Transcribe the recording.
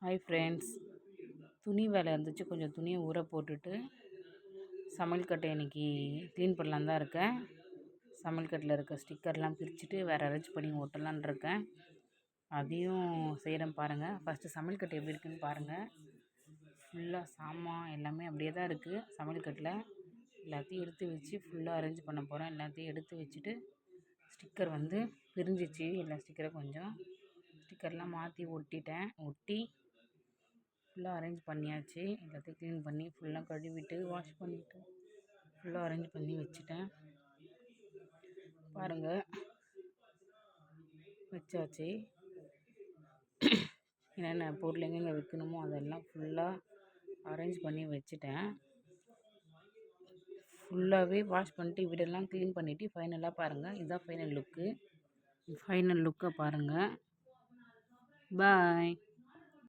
Hi friends, துணி வேலை இருந்துச்சு. கொஞ்சம் துணியை ஊற போட்டுட்டு சமையல் கட்டை இன்றைக்கி க்ளீன் பண்ணலான்னு தான் இருக்கேன். சமையல் கட்டில் இருக்க ஸ்டிக்கர்லாம் பிரிச்சுட்டு வேறு அரேஞ்ச் பண்ணி ஓட்டலான் இருக்கேன். அதையும் செய்கிறேன் பாருங்கள். ஃபஸ்ட்டு சமையல் கட்டை எப்படி இருக்குன்னு பாருங்கள். ஃபுல்லாக சாமான் எல்லாமே அப்படியே தான் இருக்குது. சமையல் கட்டில் எல்லாத்தையும் எடுத்து வச்சு ஃபுல்லாக அரேஞ்ச் பண்ண போகிறேன். எல்லாத்தையும் எடுத்து வச்சுட்டு ஸ்டிக்கர் பிரிஞ்சிச்சு. எல்லா ஸ்டிக்கரும் கொஞ்சம் ஸ்டிக்கர்லாம் மாற்றி ஒட்டி ஃபுல்லாக அரேஞ்ச் பண்ணியாச்சு. எல்லாத்தையும் க்ளீன் பண்ணி ஃபுல்லாக கழுவிட்டு வாஷ் பண்ணிவிட்டு ஃபுல்லாக அரேஞ்ச் பண்ணி வச்சுட்டேன். பாருங்கள், வச்சாச்சு. என்னென்ன பொருள் எங்கெங்கே வைக்கணுமோ அதெல்லாம் ஃபுல்லாக அரேஞ்ச் பண்ணி வச்சுட்டேன். ஃபுல்லாகவே வாஷ் பண்ணிட்டு வீடெல்லாம் க்ளீன் பண்ணிவிட்டு ஃபைனலாக பாருங்கள். இதுதான் ஃபைனல் லுக்கு. ஃபைனல் லுக்கை பாருங்கள். பாய்.